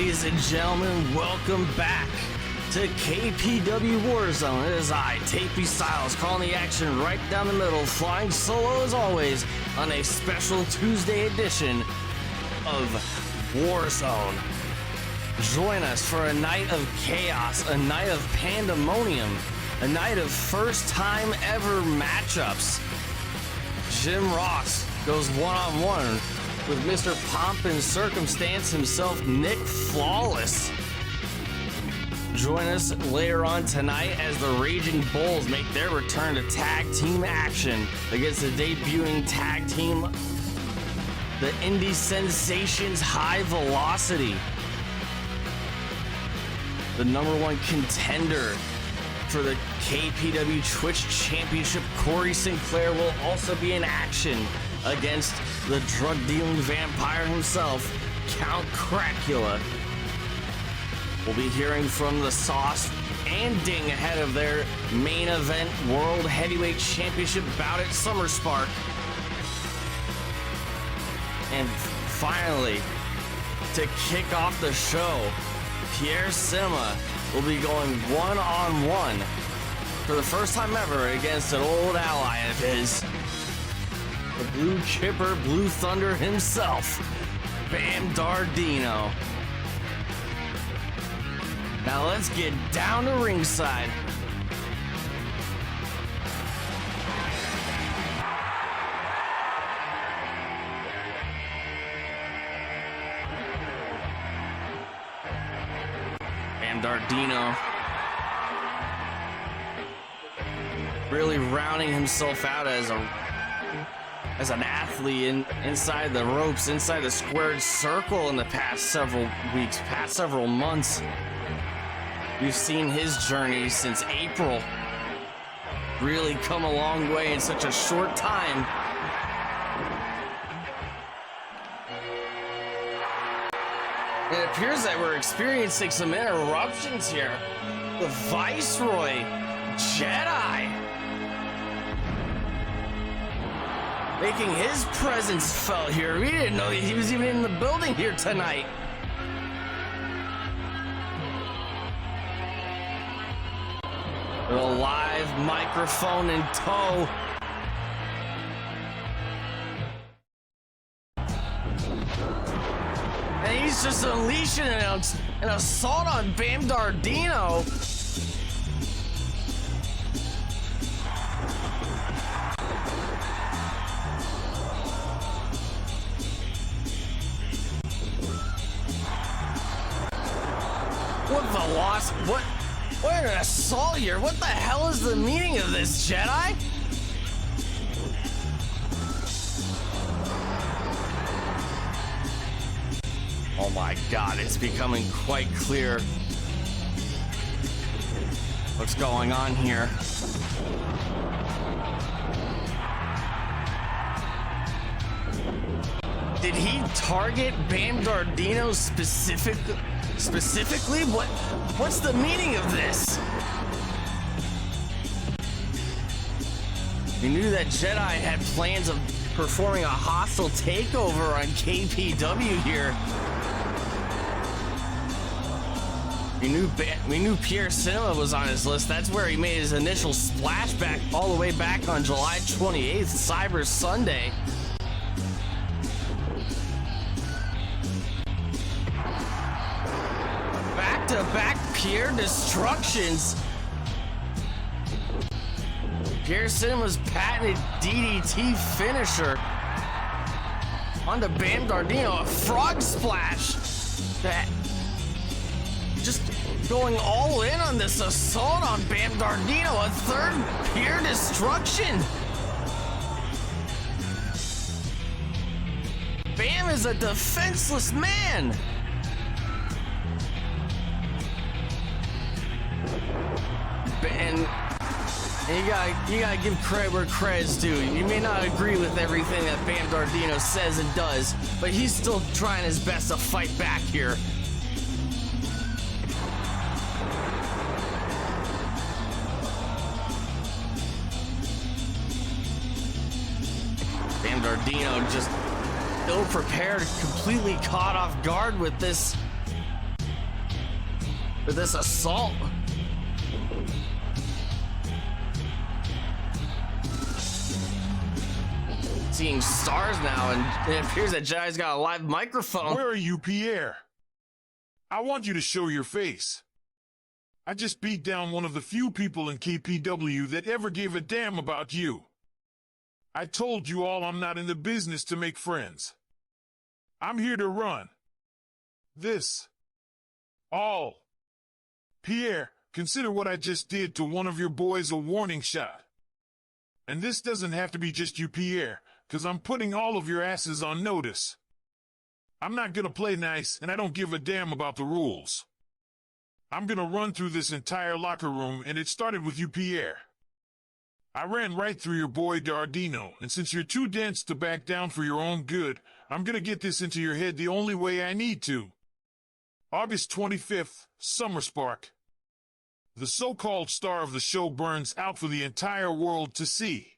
Ladies and gentlemen, welcome back to KPW War Zone. It is I, Tapey Styles, calling the action right down the middle, flying solo as always on a special Tuesday edition of War Zone. Join us for a night of chaos, a night of pandemonium, a night of first time ever matchups. Jim Ross goes one-on-one with Mr. Pomp and Circumstance himself, Nick Flawless. Join us later on tonight as the Raging Bulls make their return to tag team action against the debuting tag team, the Indie Sensations High Velocity. The #1 contender for the KPW Twitch Championship, Corey Sinclair, will also be in action against the drug-dealing vampire himself, Count Cracula. We'll be hearing from the Sauce and Ding ahead of their main event World Heavyweight Championship bout at Summer Spark. And finally, to kick off the show, Pierre Cinema will be going one-on-one for the first time ever against an old ally of his, the Blue Chipper, Blue Thunder himself, Bam Dardino. Now let's get down to ringside. Bam Dardino really rounding himself out as an athlete inside the ropes, inside the squared circle in the past several weeks, past several months. We've seen his journey since April really come a long way in such a short time. It appears that we're experiencing some interruptions here. The Viceroy Jedi making his presence felt here. We didn't know he was even in the building here tonight. With a live microphone in tow. And he's just unleashing an assault on Bam Dardino. What an assault here. What the hell is the meaning of this, Jedi? Oh my God, it's becoming quite clear what's going on here. Did he target Bam Dardino specifically? What's the meaning of this? We knew that Jedi had plans of performing a hostile takeover on KPW here. We knew Pierre Cinema was on his list. That's where he made his initial splashback all the way back on July 28th, Cyber Sunday. Back-to-back Pierre destructions. Pierre Cinema's patented DDT finisher onto Bam Dardino, a frog splash. That just going all in on this assault on Bam Dardino, a third Pierre destruction. Bam is a defenseless man. And you gotta give credit where credit's due. You may not agree with everything that Bam Dardino says and does, but he's still trying his best to fight back here. Bam Dardino just ill-prepared, completely caught off guard with this with this assault. Seeing stars now, and it appears that Jedi's got a live microphone. Where are you, Pierre? I want you to show your face. I just beat down one of the few people in KPW that ever gave a damn about you. I told you all I'm not in the business to make friends. I'm here to run. This. All. Pierre, consider what I just did to one of your boys a warning shot. And this doesn't have to be just you, Pierre, because I'm putting all of your asses on notice. I'm not gonna play nice, and I don't give a damn about the rules. I'm gonna run through this entire locker room, and it started with you, Pierre. I ran right through your boy Dardino, and since you're too dense to back down for your own good, I'm gonna get this into your head the only way I need to. August 25th, Summer Spark. The so-called star of the show burns out for the entire world to see.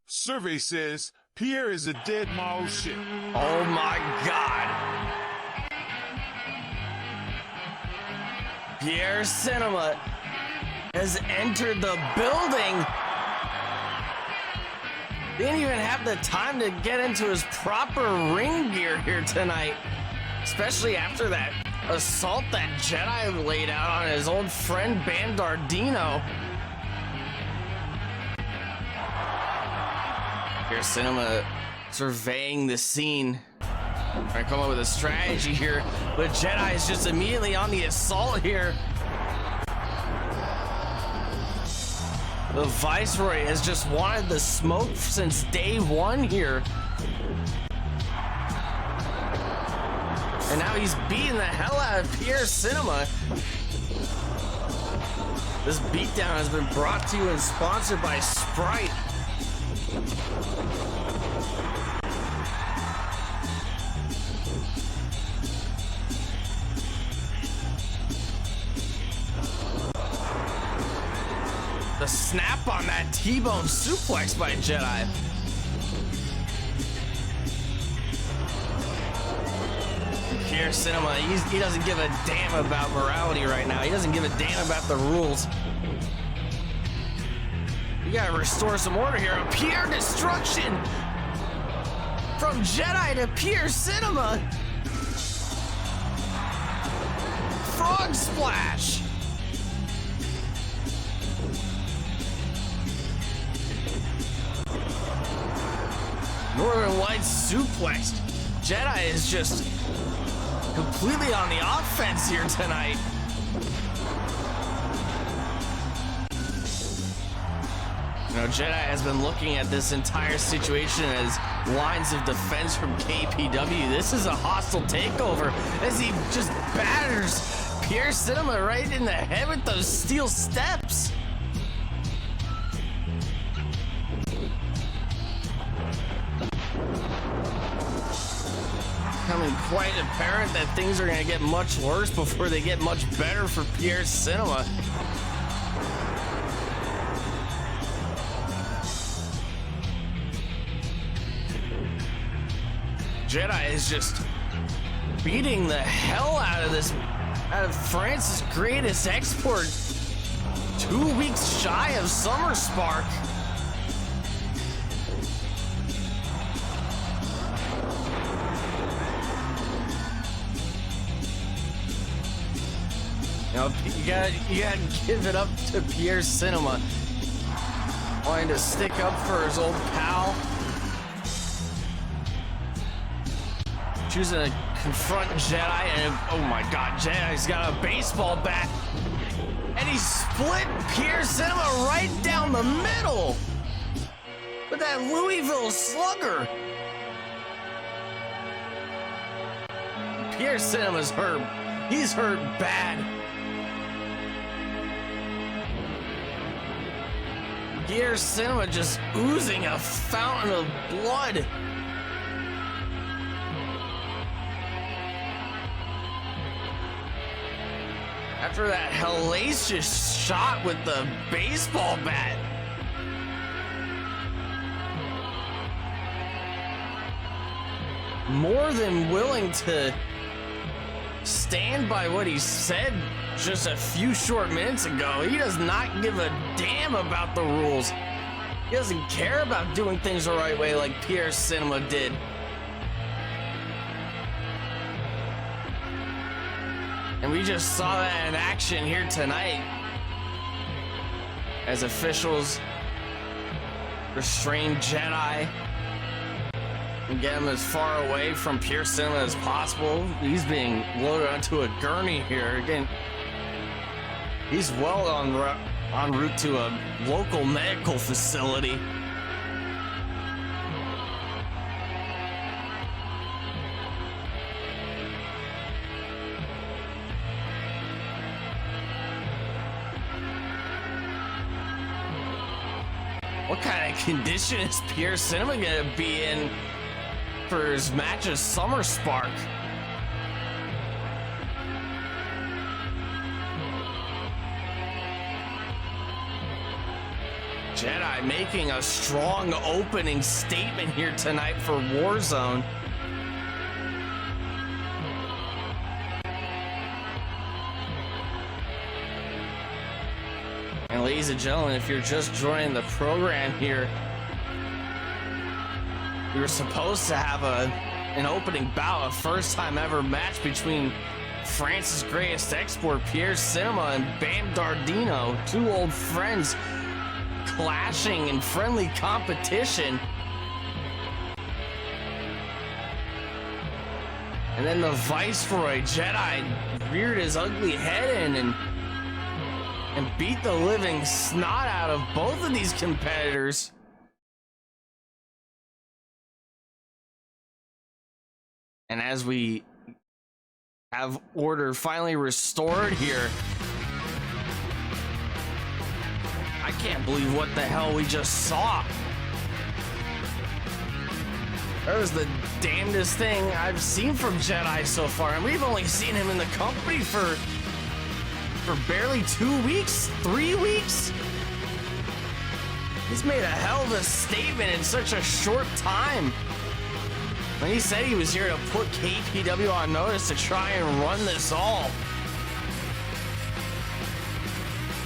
Survey says Pierre is a dead Mao shit. Oh my God. Pierre Cinema has entered the building. Didn't even have the time to get into his proper ring gear here tonight. Especially after that assault that Jedi laid out on his old friend Bandardino. Here, Cinema surveying the scene, trying to come up with a strategy here, but Jedi is just immediately on the assault here. The Viceroy has just wanted the smoke since day one here. And now he's beating the hell out of Pierre Cinema. This beatdown has been brought to you and sponsored by Sprite. The snap on that T-bone suplex by Jedi. Pierre Cinema, he doesn't give a damn about morality right now. He doesn't give a damn about the rules. You gotta restore some order here. A Pierre destruction from Jedi to Pierre Cinema. Frog splash. Northern Lights suplexed. Jedi is just completely on the offense here tonight. You know, Jedi has been looking at this entire situation as lines of defense from KPW. This is a hostile takeover as he just batters Pierre Cinema right in the head with those steel steps. Becoming quite apparent that things are going to get much worse before they get much better for Pierre Cinema. Jedi is just beating the hell out of France's greatest export. 2 weeks shy of Summer Spark. You know, you gotta give it up to Pierre Cinema, wanting to stick up for his old pal, choosing to confront Jedi, and oh my God, Jedi's got a baseball bat, and he split Pierre Cinema right down the middle with that Louisville Slugger. Pierre Cinema's hurt. He's hurt bad. Pierre Cinema just oozing a fountain of blood. After that hellacious shot with the baseball bat. More than willing to stand by what he said just a few short minutes ago. He does not give a damn about the rules. He doesn't care about doing things the right way like Pierre Cinema did. And we just saw that in action here tonight as officials restrain Jedi and get him as far away from Pierre Cinema as possible. He's being loaded onto a gurney here. Again, he's well en route to a local medical facility. What kind of condition is Pierre Cinema gonna be in for his match of Summer Spark? Jedi making a strong opening statement here tonight for War Zone. And ladies and gentlemen, if you're just joining the program here, we were supposed to have an opening bout, a first time ever match between France's greatest export, Pierre Cinema, and Bam Dardino, two old friends clashing in friendly competition. And then the Viceroy Jedi reared his ugly head in and beat the living snot out of both of these competitors. And as we have order finally restored here, I can't believe what the hell we just saw. That was the damnedest thing I've seen from Jedi so far, and we've only seen him in the company for barely 2 weeks, 3 weeks. He's made a hell of a statement in such a short time. When he said he was here to put KPW on notice to try and run this all.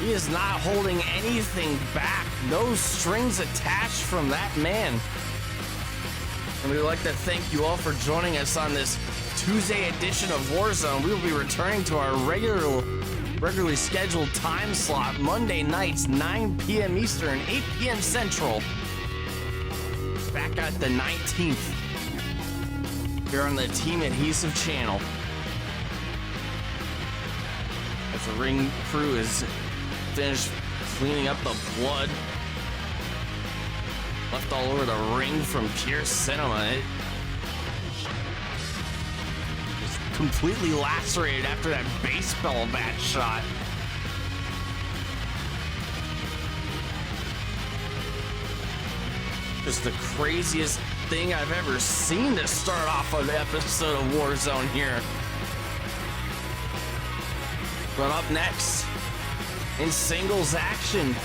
He is not holding anything back. No strings attached from that man. And we'd like to thank you all for joining us on this Tuesday edition of Warzone. We will be returning to our regularly scheduled time slot Monday nights, 9 p.m. Eastern, 8 p.m. Central. Back at the 19th. Here on the Team Adhesive channel. As the ring crew is finished cleaning up the blood left all over the ring from Pierre Cinema. It was completely lacerated after that baseball bat shot. Just the craziest thing I've ever seen to start off an episode of Warzone here. But up next, in singles action,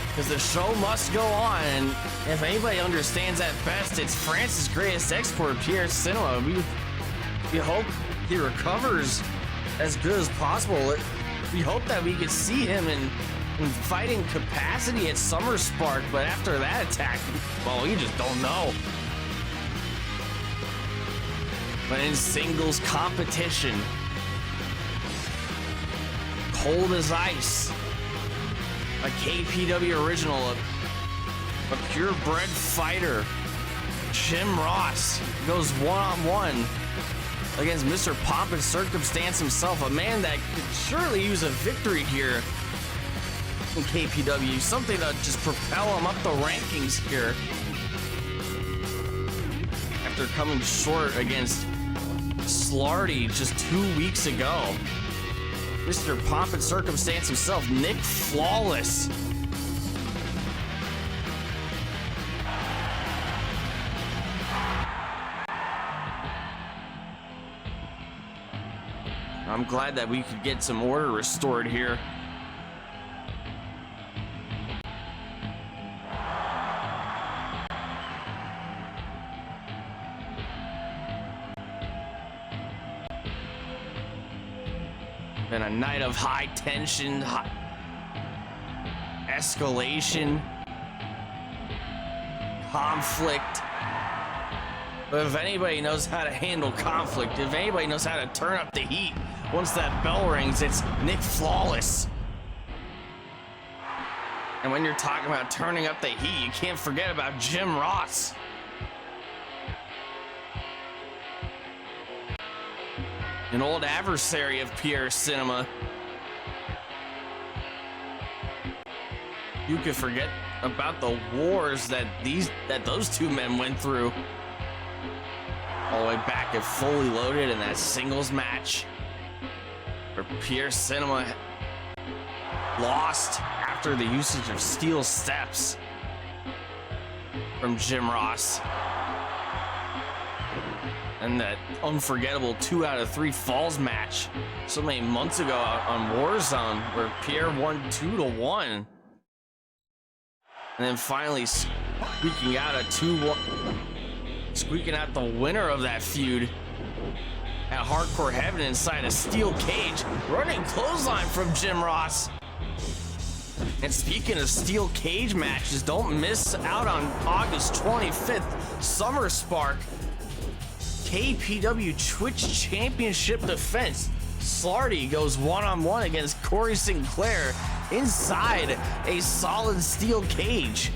because the show must go on, and if anybody understands that best, it's France's greatest export, Pierre Cinema. We hope he recovers as good as possible. We hope that we could see him in fighting capacity at Summer Spark, but after that attack, well, you just don't know. But in singles competition, cold as ice, a KPW original, a purebred fighter, Jim Ross goes one-on-one against Mr. Pomp and Circumstance himself, a man that could surely use a victory here in KPW, something to just propel him up the rankings here after coming short against Slarty just 2 weeks ago. Mr. Pomp and Circumstance himself, Nick Flawless. I'm glad that we could get some order restored here. Been a night of high tension, escalation, conflict. But if anybody knows how to handle conflict, if anybody knows how to turn up the heat, once that bell rings, it's Nick Flawless. And when you're talking about turning up the heat, you can't forget about Jim Ross. An old adversary of Pierre Cinema. You could forget about the wars that those two men went through. All the way back at Fully Loaded in that singles match where Pierre Cinema lost after the usage of steel steps from Jim Ross. And that unforgettable 2 out of 3 falls match so many months ago on War Zone where Pierre won 2-1. And then finally squeaking out a 2-1, squeaking out the winner of that feud at Hardcore Heaven inside a steel cage. Running clothesline from Jim Ross. And speaking of steel cage matches, don't miss out on August 25th, Summer Spark. KPW Twitch Championship defense. Slarty goes one-on-one against Corey Sinclair inside a solid steel cage.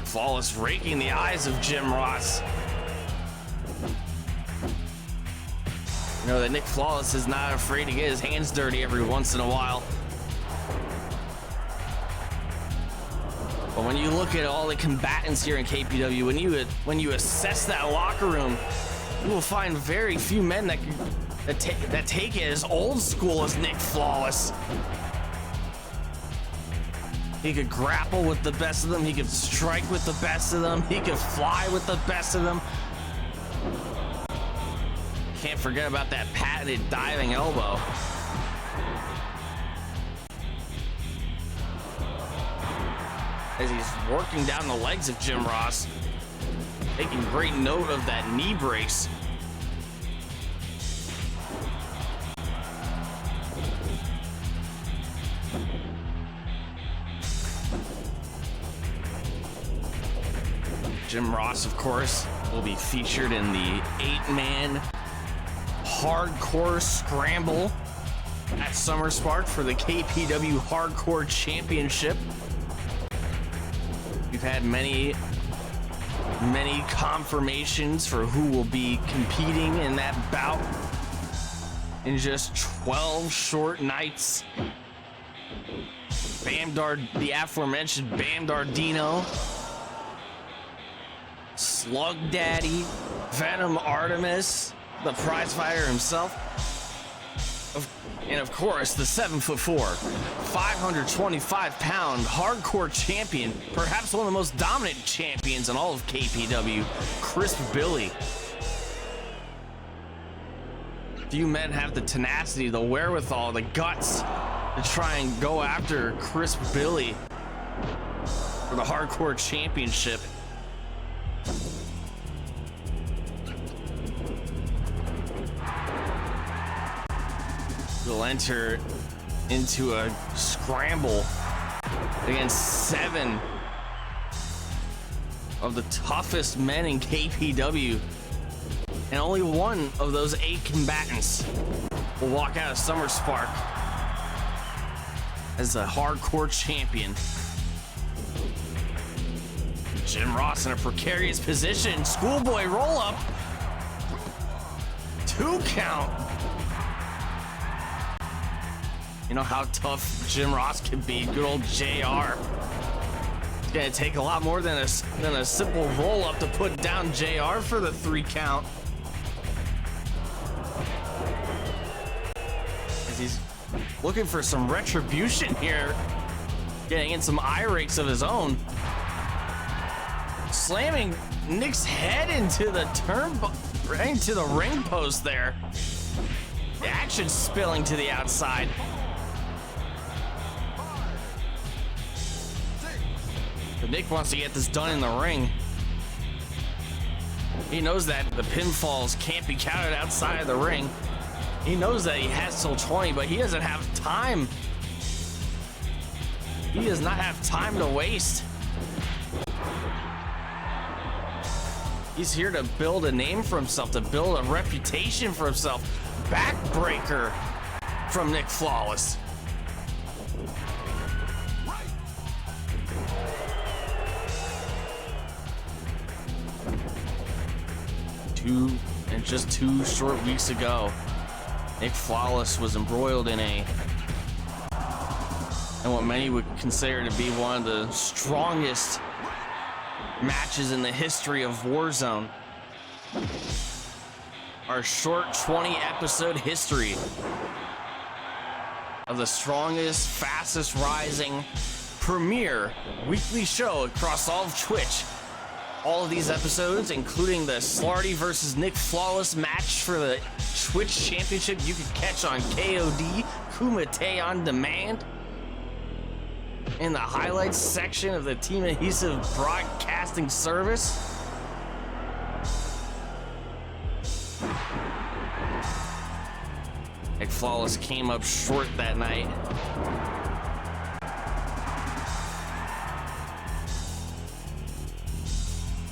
Flawless raking the eyes of Jim Ross. You know that Nick Flawless is not afraid to get his hands dirty every once in a while. But when you look at all the combatants here in KPW, when you assess that locker room, you will find very few men that take it as old school as Nick Flawless. He could grapple with the best of them. He could strike with the best of them. He could fly with the best of them. Can't forget about that patented diving elbow. As he's working down the legs of Jim Ross, taking great note of that knee brace. Jim Ross, of course, will be featured in the 8-man Hardcore Scramble at Summer Spark for the KPW Hardcore Championship. We've had many confirmations for who will be competing in that bout in just 12 short nights. The aforementioned Bam Dardino, Slug Daddy, Venom Artemis, the prize fighter himself, and of course the 7'4", 525-pound hardcore champion, perhaps one of the most dominant champions in all of KPW, Crisp Billy. Few men have the tenacity, the wherewithal, the guts to try and go after Crisp Billy for the hardcore championship. Will enter into a scramble against 7 of the toughest men in KPW, and only one of those 8 combatants will walk out of Summer Spark as a hardcore champion. Jim Ross in a precarious position, schoolboy roll up, 2 count. You know how tough Jim Ross can be. Good old JR. It's gonna take a lot more than a simple roll up to put down JR for the 3 count. As he's looking for some retribution here, getting in some eye rakes of his own, slamming Nick's head into the right into the ring post there. The action spilling to the outside. But Nick wants to get this done in the ring. He knows that the pinfalls can't be counted outside of the ring. He knows that he has till 20, but he doesn't have time. He does not have time to waste. He's here to build a name for himself, to build a reputation for himself. Backbreaker from Nick Flawless. Just 2 short weeks ago, Nick Flawless was embroiled in what many would consider to be one of the strongest matches in the history of War Zone. Our short 20 episode history of the strongest, fastest rising premier weekly show across all of Twitch. All of these episodes, including the Slarty versus Nick Flawless match for the Twitch Championship, you can catch on KOD, Kumite on demand, in the highlights section of the Team Adhesive broadcasting service. Nick Flawless came up short that night.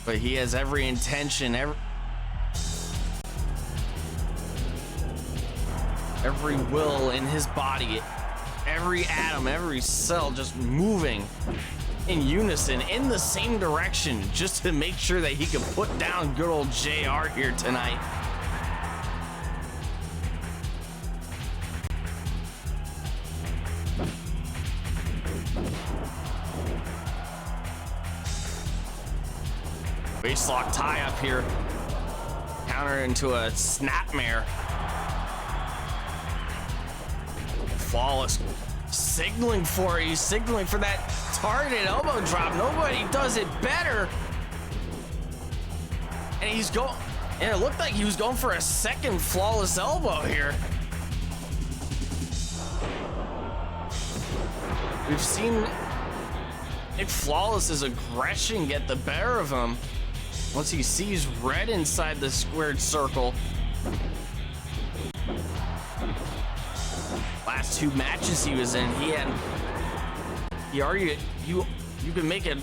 But he has every intention, every will in his body, every atom, every cell just moving in unison in the same direction just to make sure that he can put down good old JR here tonight. Waistlock tie up here. Counter into a snapmare. Flawless signaling for it. He's signaling for that targeted elbow drop. Nobody does it better. And he's going, and it looked like he was going for a second flawless elbow here. We've seen Nick Flawless's aggression get the better of him once he sees red inside the squared circle. Last 2 matches he was in, he argued you can make it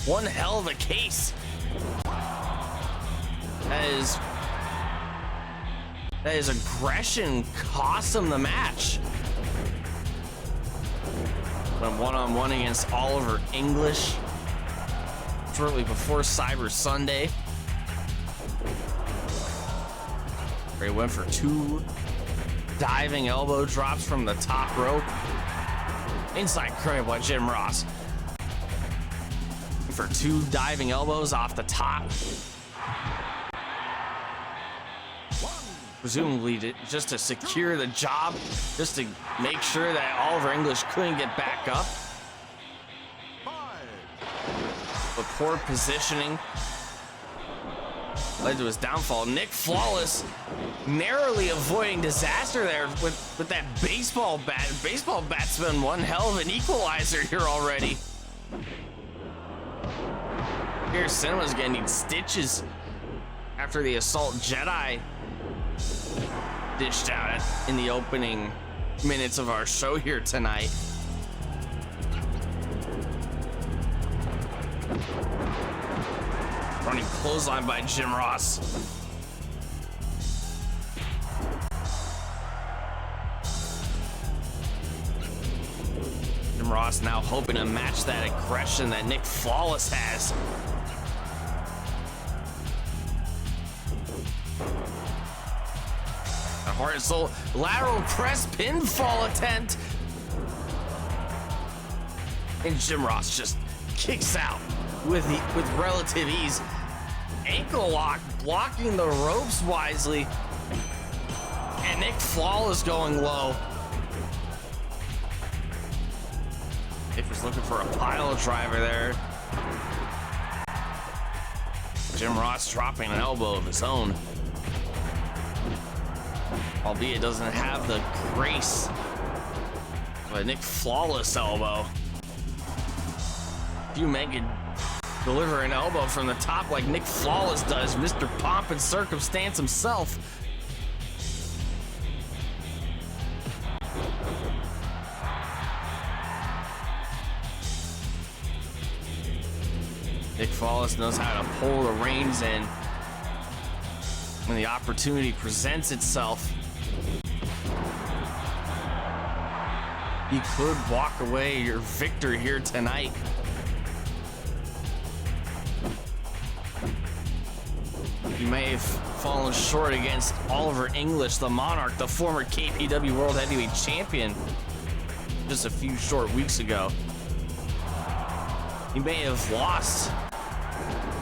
one hell of a case. That his aggression cost him the match. Went one-on-one against Oliver English shortly before Cyber Sunday. Where he went for 2 diving elbow drops from the top rope. Inside crib by Jim Ross. For 2 diving elbows off the top. Presumably just to secure the job, just to make sure that Oliver English couldn't get back up. But poor positioning led to his downfall. Nick Flawless narrowly avoiding disaster there with that baseball bat. Baseball bat's been one hell of an equalizer here already. Here, Cinema's gonna need stitches after the Assault Jedi dished out in the opening minutes of our show here tonight. Running clothesline by Jim Ross. Jim Ross now hoping to match that aggression that Nick Flawless has. A heart and soul lateral press pinfall attempt. And Jim Ross just kicks out with relative ease. Ankle lock blocking the ropes wisely. And Nick Flawless going low. Nick was looking for a pile driver there. Jim Ross dropping an elbow of his own. Albeit doesn't have the grace of a Nick Flawless elbow. Few men could deliver an elbow from the top like Nick Flawless does, Mr. Pomp and Circumstance himself. Nick Flawless knows how to pull the reins in when the opportunity presents itself. He could walk away your victor here tonight. He may have fallen short against Oliver English, the Monarch, the former KPW World Heavyweight Champion, just a few short weeks ago. He may have lost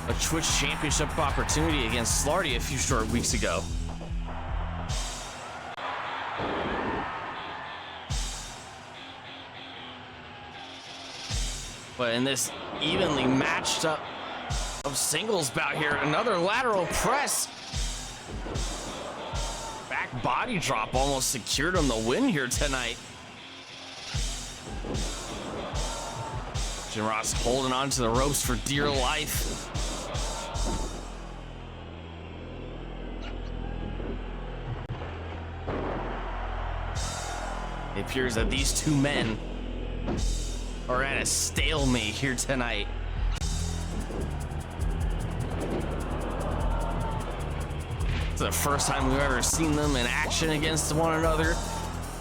a Twitch Championship opportunity against Slarty a few short weeks ago. But in this evenly matched up of singles bout here, another lateral press. Back body drop almost secured him the win here tonight. Jim Ross holding on to the ropes for dear life. It appears that these two men are at a stalemate here tonight. It's the first time we've ever seen them in action against one another,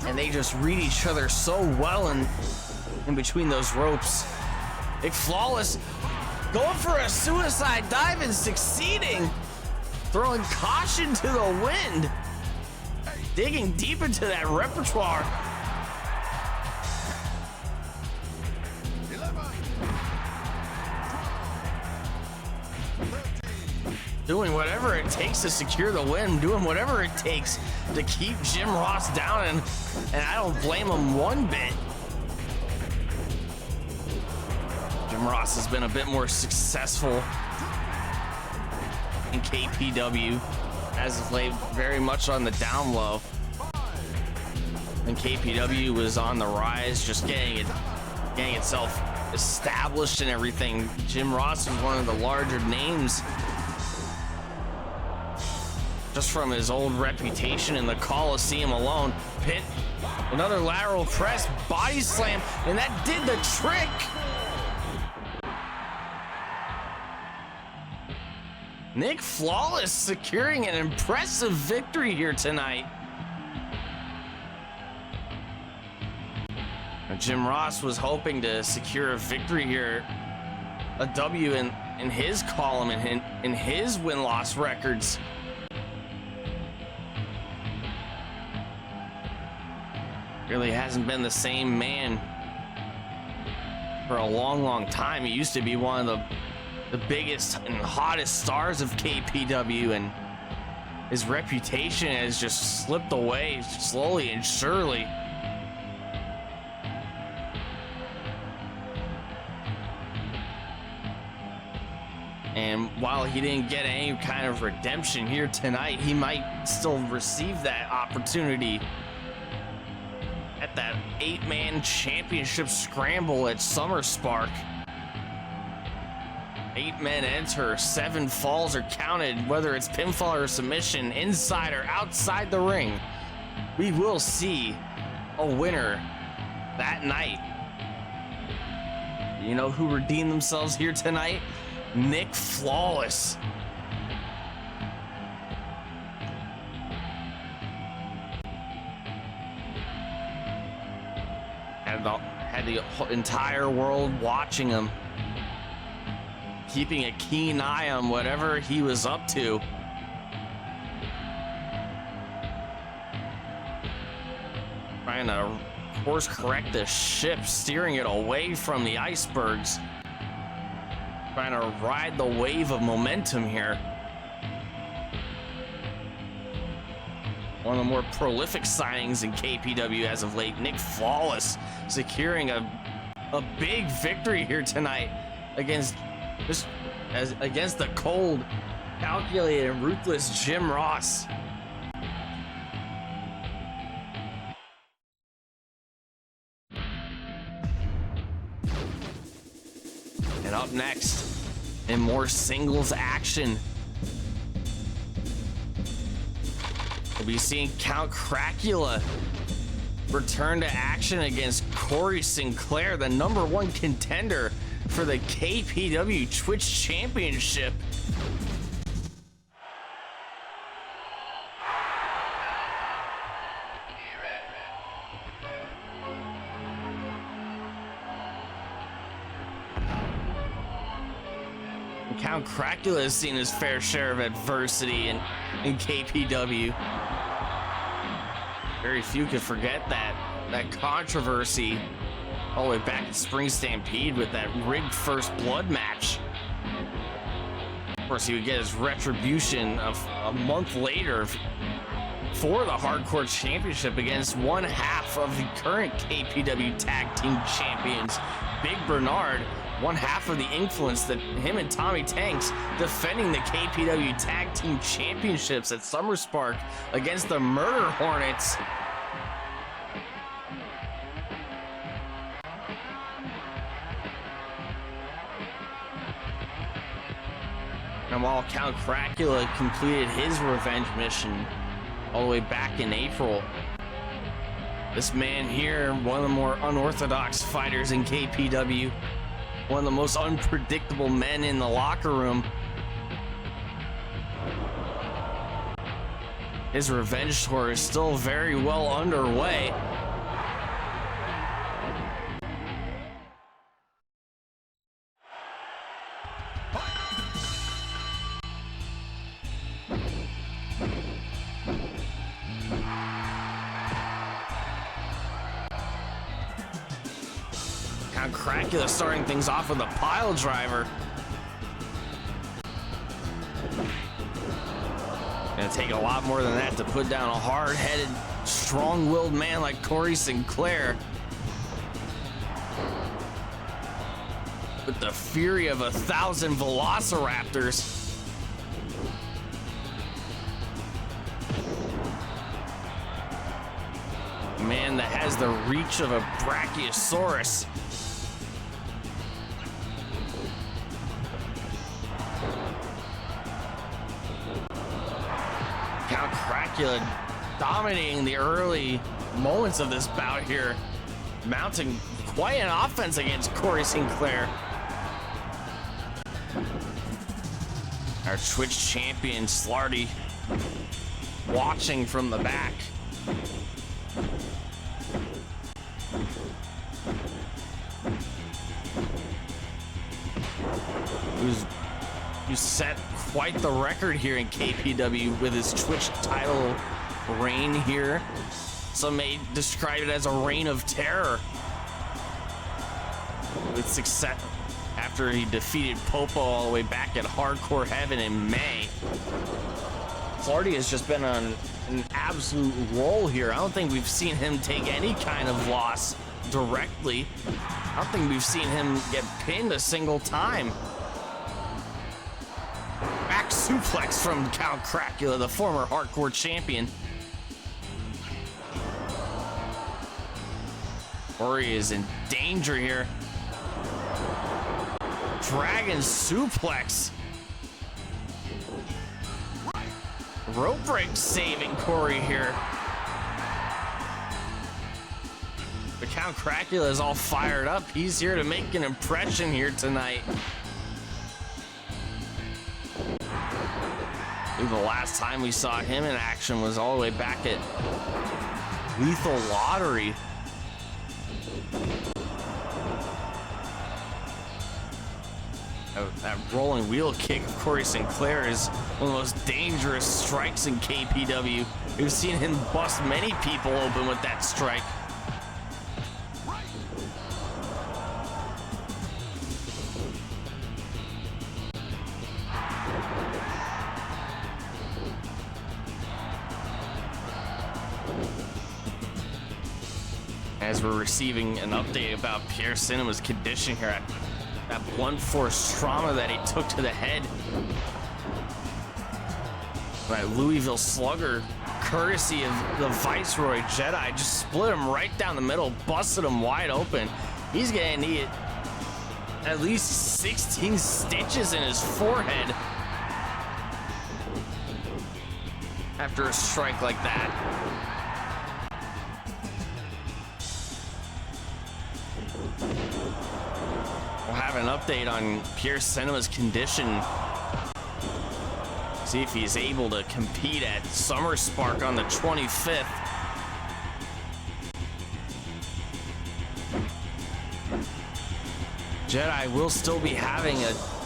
and they just read each other so well in between those ropes. Nick Flawless going for a suicide dive and succeeding, throwing caution to the wind, digging deep into that repertoire. Doing whatever it takes to secure the win, doing whatever it takes to keep Jim Ross down, and I don't blame him one bit. Jim Ross has been a bit more successful in KPW as of late, very much on the down low. And KPW was on the rise, just getting itself established and everything. Jim Ross was one of the larger names, just from his old reputation in the Coliseum alone. Pitt, another lateral press, body slam, and that did the trick. Nick Flawless securing an impressive victory here tonight. Jim Ross was hoping to secure a victory here, a W in his column, in his win-loss records. Really hasn't been the same man for a long time. He used to be one of the biggest and hottest stars of KPW, and his reputation has just slipped away slowly and surely. And while he didn't get any kind of redemption here tonight, he might still receive that opportunity at that 8-man championship scramble at Summer Spark. 8 men enter, 7 falls are counted, whether it's pinfall or submission, inside or outside the ring. We will see a winner that night. You know who redeemed themselves here tonight? Nick Flawless. Had the entire world watching him, keeping a keen eye on whatever he was up to. Trying to course correct the ship, steering it away from the icebergs. Trying to ride the wave of momentum here. One of the more prolific signings in KPW as of late, Nick Flawless, securing a big victory here tonight against the cold, calculated, and ruthless Jim Ross. And up next, in more singles action, we'll be seeing Count Cracula return to action against Corey Sinclair, the #1 contender for the KPW Twitch Championship. Count Cracula has seen his fair share of adversity in KPW. Very few could forget that controversy all the way back at Spring Stampede with that rigged first blood match. Of course, he would get his retribution of a month later for the Hardcore Championship against one half of the current KPW Tag Team Champions, Big Bernard, one half of the influence that him and Tommy Tanks defending the KPW Tag Team Championships at Summer Spark against the Murder Hornets. And while Count Cracula completed his revenge mission all the way back in April, this man here, one of the more unorthodox fighters in KPW, one of the most unpredictable men in the locker room. His revenge tour is still very well underway. Cracula starting things off with a pile driver. Gonna take a lot more than that to put down a hard-headed, strong-willed man like Corey Sinclair. With the fury of 1,000 velociraptors. A man that has the reach of a brachiosaurus. Count Cracula dominating the early moments of this bout here, mounting quite an offense against Corey Sinclair. Our Twitch champion Slarty watching from the back. Who's set quite the record here in KPW with his Twitch title reign here. Some may describe it as a reign of terror. With success after he defeated Popo all the way back at Hardcore Heaven in May. Clardy has just been on an absolute roll here. I don't think we've seen him take any kind of loss directly. I don't think we've seen him get pinned a single time. Back suplex from Count Cracula, the former Hardcore champion. Corey is in danger here. Dragon suplex. Rope break saving Corey here. But Count Cracula is all fired up. He's here to make an impression here tonight. The last time we saw him in action was all the way back at Lethal Lottery. That rolling wheel kick of Corey Sinclair is one of the most dangerous strikes in KPW. We've seen him bust many people open with that strike. As we're receiving an update about Pierre Cinema's condition here, that blunt force trauma that he took to the head by Louisville Slugger, courtesy of the Viceroy Jedi, just split him right down the middle, busted him wide open. He's gonna need at least 16 stitches in his forehead after a strike like that. We'll have an update on Pierre Cinema's condition. See if he's able to compete at Summer Spark on the 25th. Jedi will still be having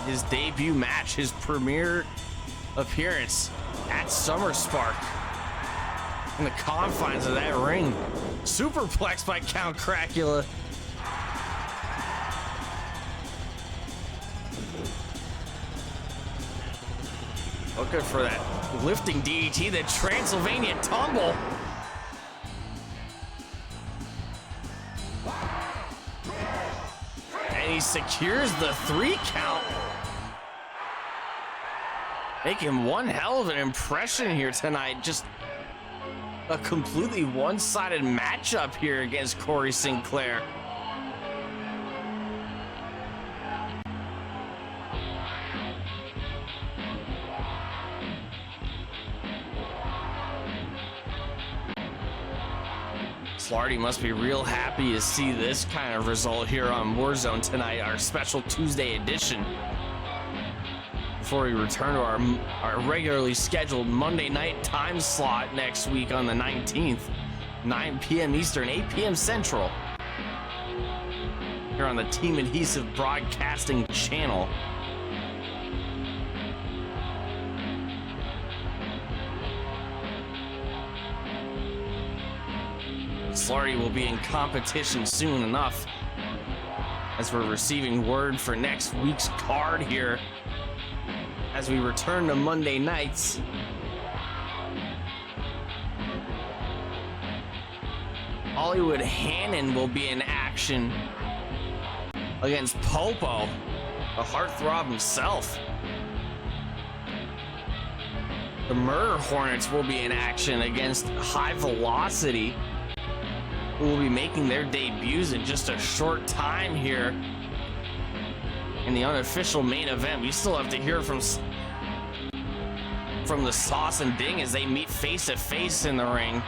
his debut match, his premiere appearance at Summer Spark in the confines of that ring. Superplex by Count Cracula. Looking for that lifting DDT, the Transylvania tumble. And he secures the 3 count. Making one hell of an impression here tonight. Just a completely one-sided matchup here against Corey Sinclair. Slarty must be real happy to see this kind of result here on Warzone tonight, our special Tuesday edition. Before we return to our regularly scheduled Monday night time slot next week on the 19th, 9 p.m. Eastern, 8 p.m. Central, here on the Team Adhesive Broadcasting channel. Slarty will be in competition soon enough, as we're receiving word for next week's card here as we return to Monday nights. Hollywood Hannon will be in action against Popo, the heartthrob himself. The Murder Hornets will be in action against High Velocity, who will be making their debuts in just a short time here in the unofficial main event. We still have to hear from the Sauce and Ding as they meet face to face in the ring.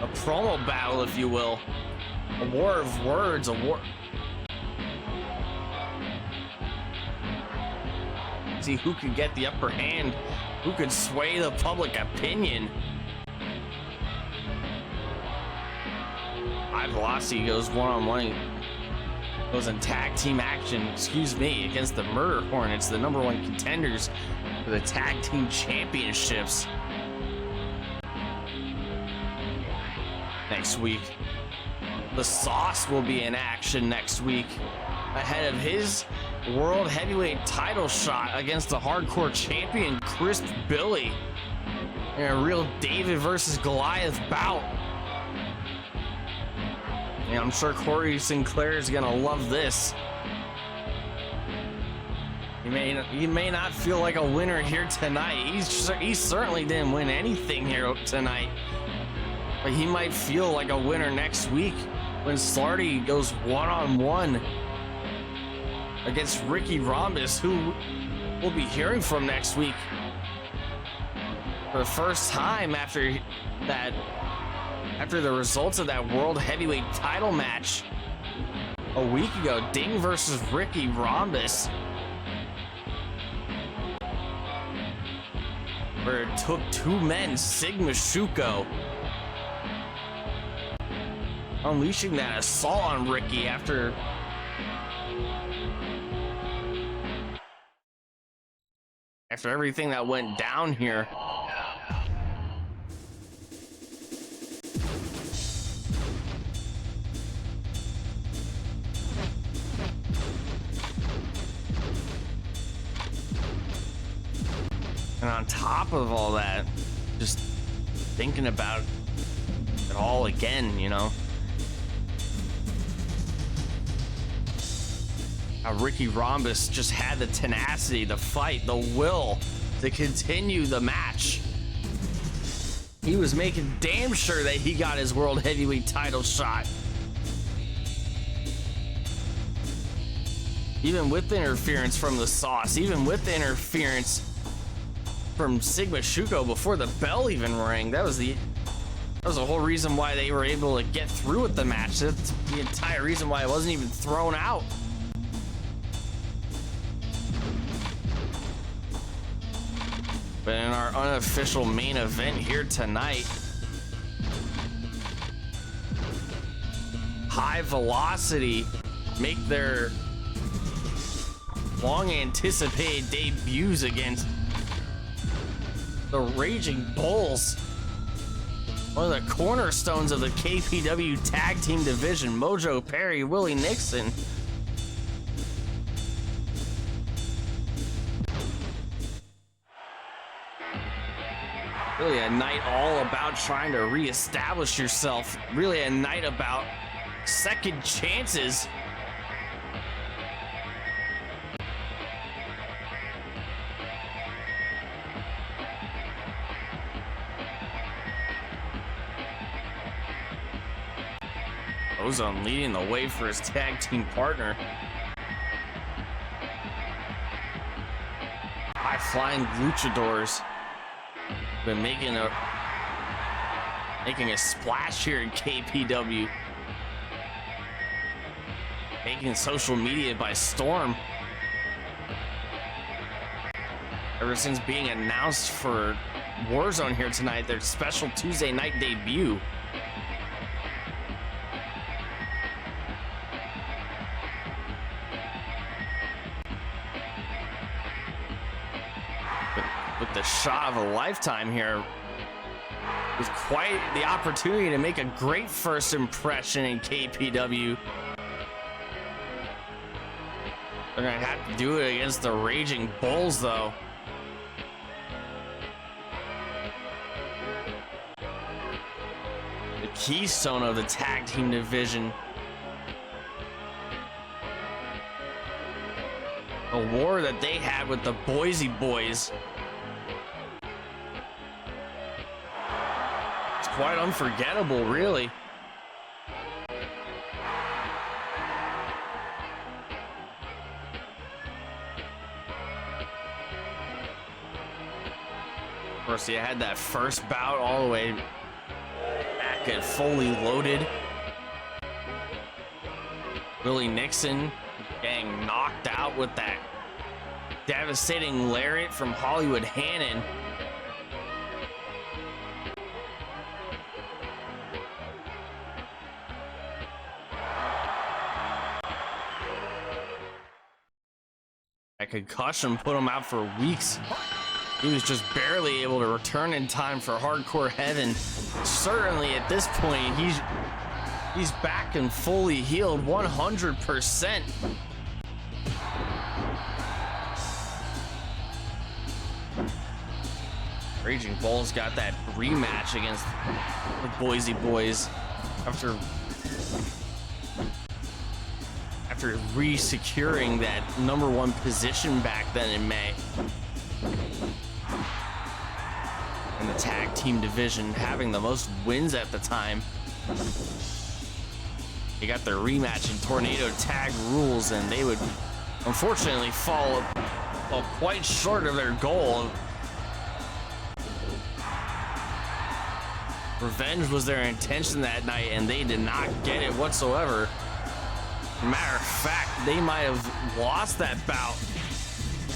A promo battle, if you will. A war of words, a war. See who could get the upper hand, who could sway the public opinion. High Velocity goes one-on-one, goes in tag team action, against the Murder Hornets, the #1 contenders for the tag team championships next week. The Sauce will be in action next week ahead of his World Heavyweight title shot against the Hardcore champion Chris Billy in a real David versus Goliath bout. And I'm sure Corey Sinclair is gonna love this. He may not feel like a winner here tonight. He certainly didn't win anything here tonight, but he might feel like a winner next week when Slarty goes one-on-one against Ricky Rhombus, who we'll be hearing from next week for the first time after the results of that World Heavyweight title match a week ago. Ding versus Ricky Rhombus, where it took 2 men, Sigma Shuko, unleashing that assault on Ricky after everything that went down here. And on top of all that, just thinking about it all again, you know, how Ricky Rhombus just had the tenacity, the fight, the will to continue the match. He was making damn sure that he got his World Heavyweight title shot. Even with the interference from the Sauce, even with the interference from Sigma Shuko before the bell even rang. That was the That was the whole reason why they were able to get through with the match. That's the entire reason why it wasn't even thrown out. But in our unofficial main event here tonight, High Velocity make their long anticipated debuts against the Raging Bulls, one of the cornerstones of the KPW tag team division. Mojo Perry, Willie Nixon. Really a night all about trying to reestablish yourself. Really a night about second chances. Ozone leading the way for his tag team partner. High-flying luchadors been making a splash here in KPW, taking social media by storm. Ever since being announced for War Zone here tonight, their special Tuesday night debut. With the shot of a lifetime here, with quite the opportunity to make a great first impression in KPW. They're gonna have to do it against the Raging Bulls, though. The keystone of the tag team division. A war that they had with the Boise Boys. It's quite unforgettable, really. Of course, you had that first bout all the way back at Fully Loaded. Willie Nixon getting knocked out with that devastating lariat from Hollywood Hannon. That concussion put him out for weeks. He was just barely able to return in time for Hardcore Heaven. Certainly at this point, he's back and fully healed 100%. Raging Bulls got that rematch against the Boise Boys after re-securing that #1 position back then in May. In the tag team division, having the most wins at the time. They got their rematch in Tornado Tag Rules, and they would unfortunately fall quite short of their goal. Revenge was their intention that night, and they did not get it whatsoever. Matter of fact, they might have lost that bout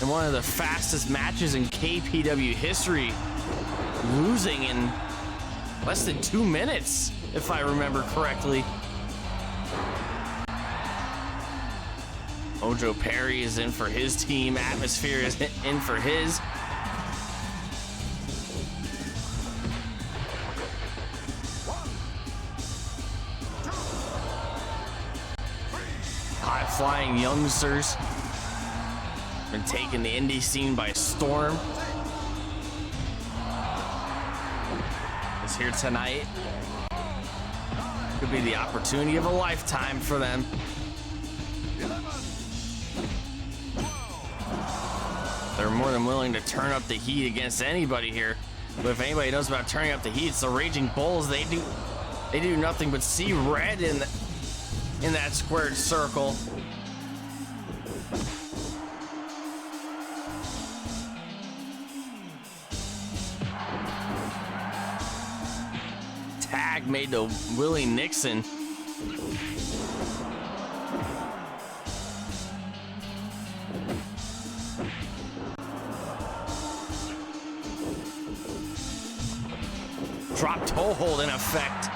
in one of the fastest matches in KPW history, losing in less than 2 minutes, if I remember correctly. Mojo Perry is in for his team. Atmosphere is in for his. High-flying youngsters been taking the indie scene by storm. Is here tonight. Could be the opportunity of a lifetime for them. They're more than willing to turn up the heat against anybody here. But if anybody knows about turning up the heat, it's the Raging Bulls. They do nothing but see red in that squared circle. tag made to Willie Nixon. Drop toe hold in effect.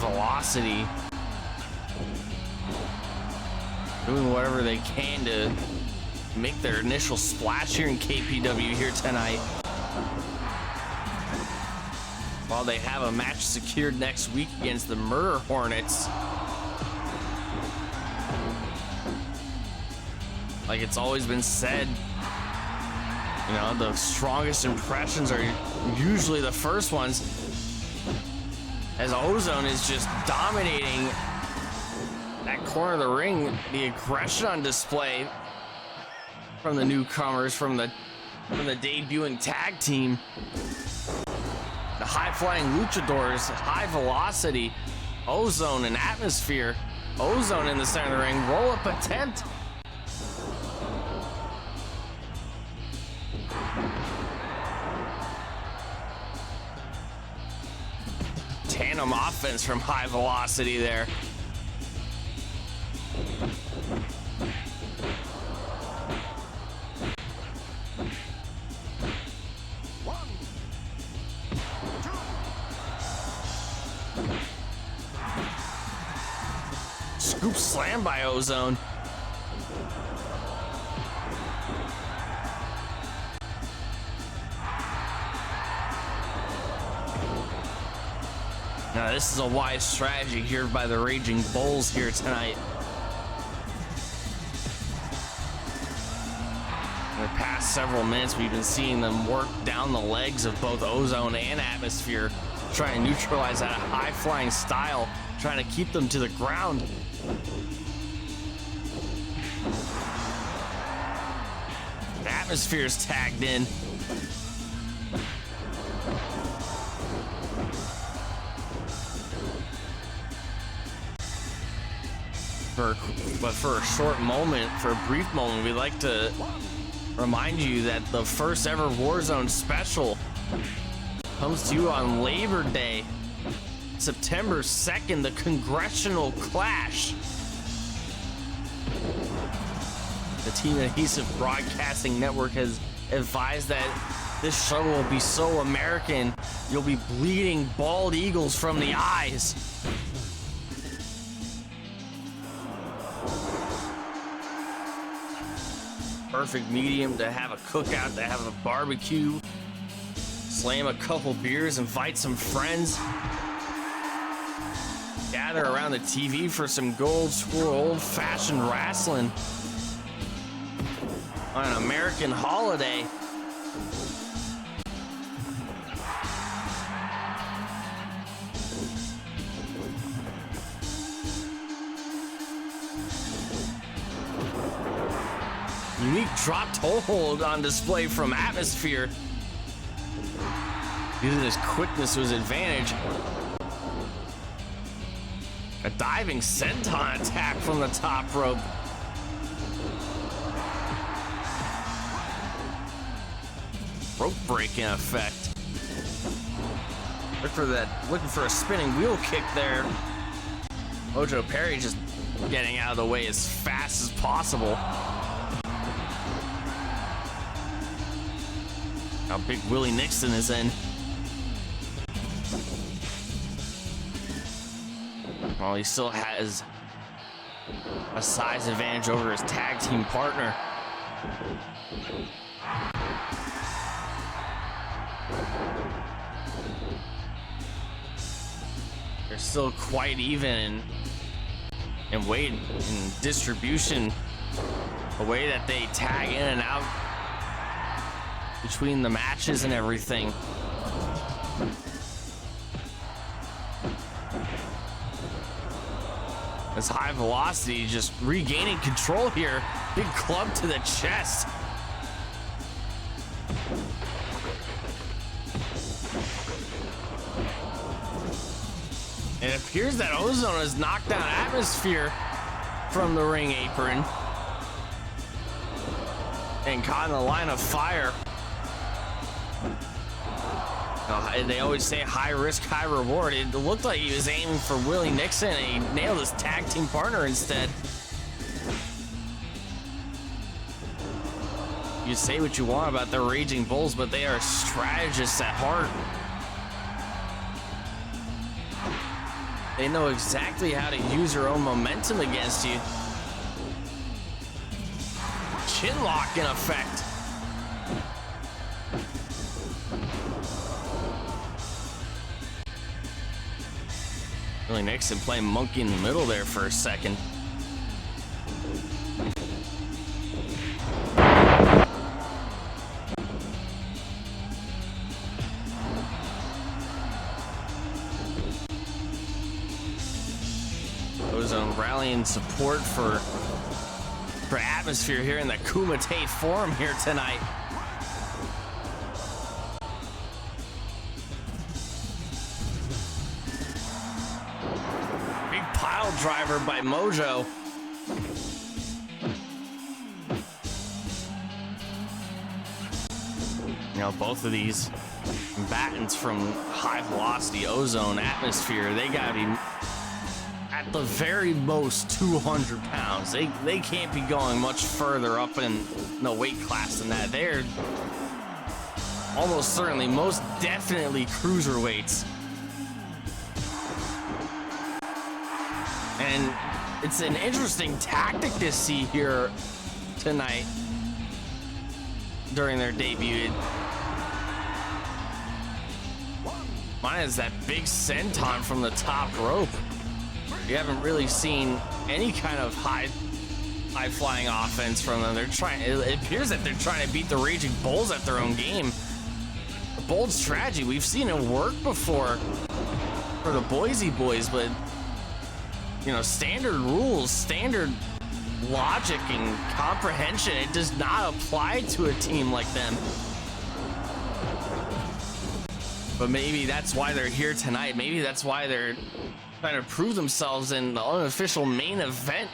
Velocity doing whatever they can to make their initial splash here in KPW here tonight, while they have a match secured next week against the Murder Hornets. Like it's always been said, you know, the strongest impressions are usually the first ones, as Ozone is just dominating that corner of the ring. The aggression on display from the newcomers, from the debuting tag team. The high-flying luchadors, high velocity, Ozone and Atmosphere. Ozone in the center of the ring, roll-up attempt. Tandem offense from High Velocity there. Scoop slam by Ozone. Now this is a wise strategy here by the Raging Bulls here tonight. In the past several minutes, we've been seeing them work down the legs of both Ozone and Atmosphere, trying to neutralize that high-flying style, trying to keep them to the ground. The Atmosphere's tagged in. But for a short moment, for a brief moment, we'd like to remind you that the first ever Warzone special comes to you on Labor Day, September 2nd, the Congressional Clash. The Team Adhesive Broadcasting Network has advised that this show will be so American, you'll be bleeding bald eagles from the eyes. Perfect medium to have a cookout, to have a barbecue, slam a couple beers, invite some friends, gather around the TV for some old school, old-fashioned wrestling on an American holiday. Unique drop toe hold on display from Atmosphere, using his quickness to his advantage. A diving senton attack from the top rope. Rope break in effect. Looking for a spinning wheel kick there. Ojo Perry just getting out of the way as fast as possible. Now big Willie Nixon is in. Well, he still has a size advantage over his tag team partner. They're still quite even in weight and distribution. The way that they tag in and out between the matches and everything. As High Velocity just regaining control here. Big club to the chest. It appears that Ozone has knocked down Atmosphere from the ring apron and caught in the line of fire. They always say high risk, high reward. It looked like he was aiming for Willie Nixon and he nailed his tag team partner instead. You say what you want about the Raging Bulls, but they are strategists at heart. They know exactly how to use their own momentum against you. Chin lock in effect. Willie Nixon playing monkey in the middle there for a second. Ozone rallying support for Atmosphere here in the Kumite Forum here tonight. Big pile driver by Mojo. You know, both of these combatants from high velocity Ozone, Atmosphere, they gotta be at the very most 200 pounds. They can't be going much further up in the weight class than that. They're almost certainly, most definitely cruiserweights. And it's an interesting tactic to see here tonight during their debut. Mine is that big senton from the top rope. You haven't really seen any kind of high flying offense from them. It appears that they're trying to beat the Raging Bulls at their own game. A bold strategy. We've seen it work before for the Boise boys, but you know, standard rules, standard logic and comprehension, it does not apply to a team like them. But maybe that's why they're here tonight. Maybe that's why they're trying to prove themselves in the unofficial main event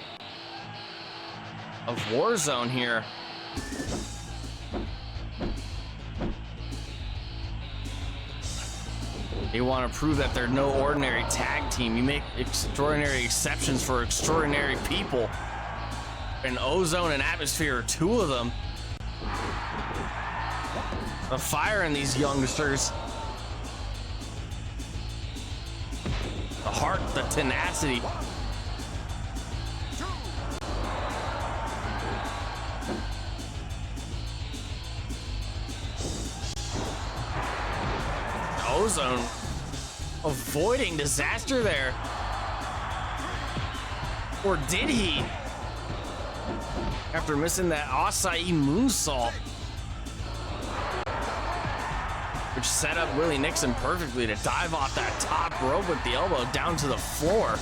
of War Zone here. They want to prove that they're no ordinary tag team. You make extraordinary exceptions for extraordinary people. And Ozone and Atmosphere are two of them. The fire in these youngsters. The heart, the tenacity. Ozone avoiding disaster there. Or did he? After missing that acai moonsault, which set up Willie Nixon perfectly to dive off that top rope with the elbow down to the floor.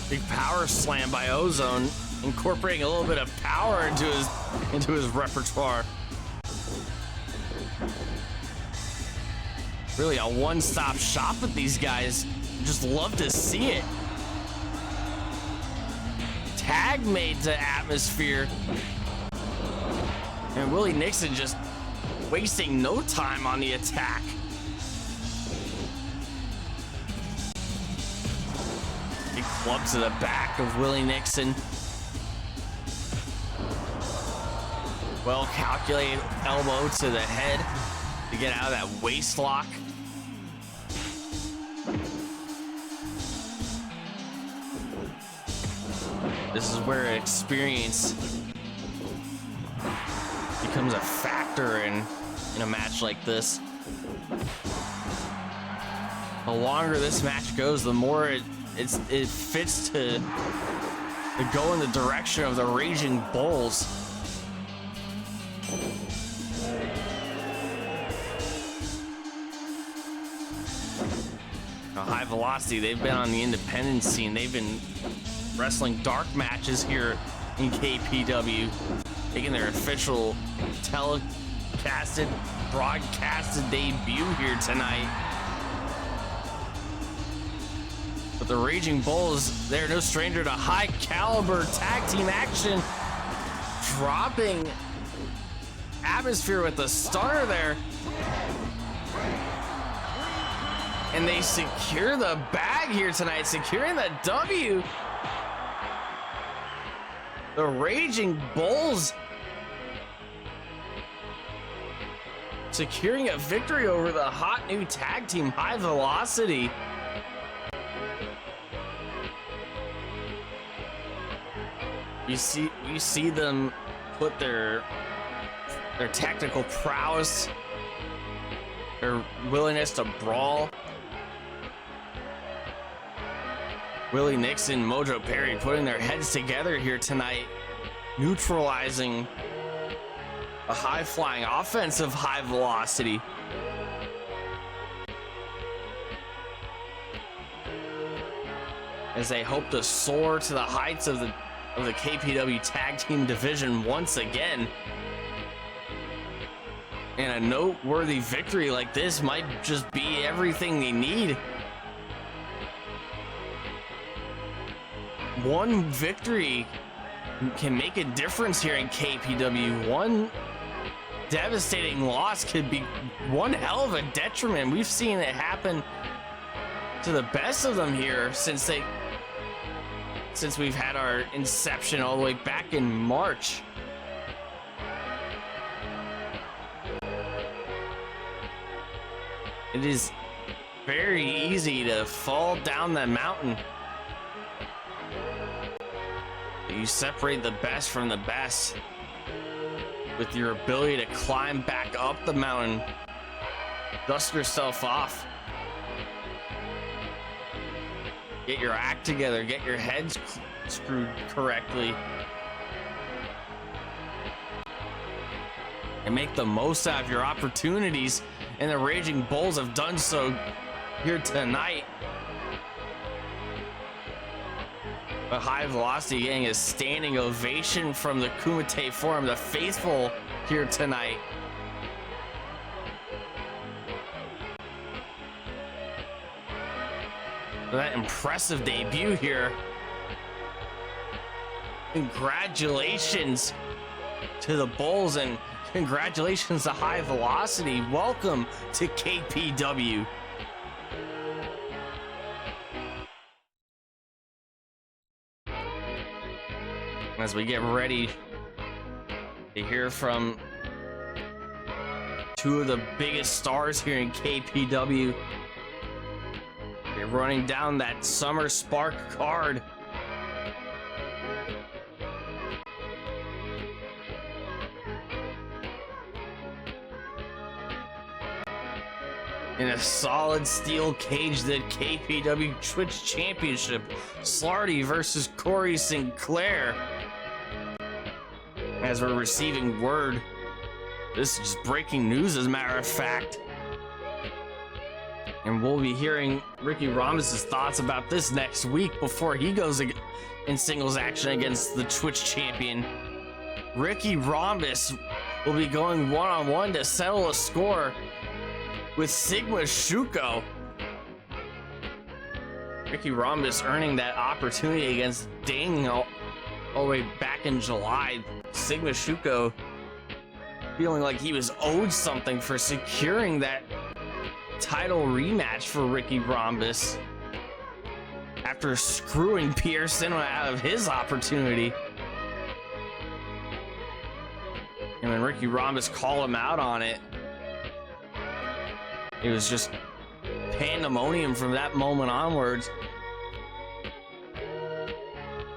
Big power slam by Ozone, incorporating a little bit of power into his repertoire. Really a one-stop shop with these guys. Just love to see it. Tag made to Atmosphere. And Willie Nixon just wasting no time on the attack. Big club to the back of Willie Nixon. Well calculated elbow to the head to get out of that waist lock. This is where experience becomes a factor in a match like this. The longer this match goes, the more it fits to go in the direction of the Raging Bulls. High Velocity, they've been on the independent scene. They've been wrestling dark matches here in KPW, making their official broadcasted debut here tonight. But the Raging Bulls, they're no stranger to high caliber tag team action, dropping atmosphere with the stunner there. And they secure the bag here tonight, securing the W. The Raging Bulls securing a victory over the hot new tag team High Velocity. You see them put their technical prowess, their willingness to brawl. Willie Nixon, Mojo Perry putting their heads together here tonight, neutralizing a high-flying offensive High Velocity. As they hope to soar to the heights of the KPW Tag Team Division once again. And a noteworthy victory like this might just be everything they need. One victory can make a difference here in KPW. One devastating loss could be one hell of a detriment. We've seen it happen to the best of them here since we've had our inception all the way back in March. It is very easy to fall down that mountain. You separate the best from the best with your ability to climb back up the mountain, dust yourself off, get your act together, get your heads screwed correctly, and make the most out of your opportunities. And the Raging Bulls have done so here tonight. A High Velocity getting a standing ovation from the Kumite Forum, the faithful here tonight. For that impressive debut here. Congratulations to the Bulls and congratulations to High Velocity. Welcome to KPW. As we get ready to hear from two of the biggest stars here in KPW, they're running down that Summer Spark card. In a solid steel cage, the KPW Twitch Championship, Slarty versus Corey Sinclair. As we're receiving word, this is just breaking news as a matter of fact. And we'll be hearing Ricky Ramos' thoughts about this next week before he goes in singles action against the Twitch champion. Ricky Ramos will be going one-on-one to settle a score with Sigma Shuko. Ricky Rhombus earning that opportunity against Ding all the way back in July. Sigma Shuko feeling like he was owed something for securing that title rematch for Ricky Rhombus after screwing Pierre Cinema out of his opportunity. And when Ricky Rhombus called him out on it, it was just pandemonium from that moment onwards.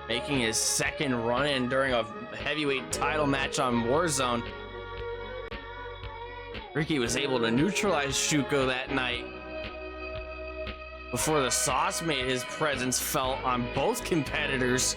Making his second run-in during a heavyweight title match on War Zone, Ricky was able to neutralize Shuko that night before the Sauce made his presence felt on both competitors.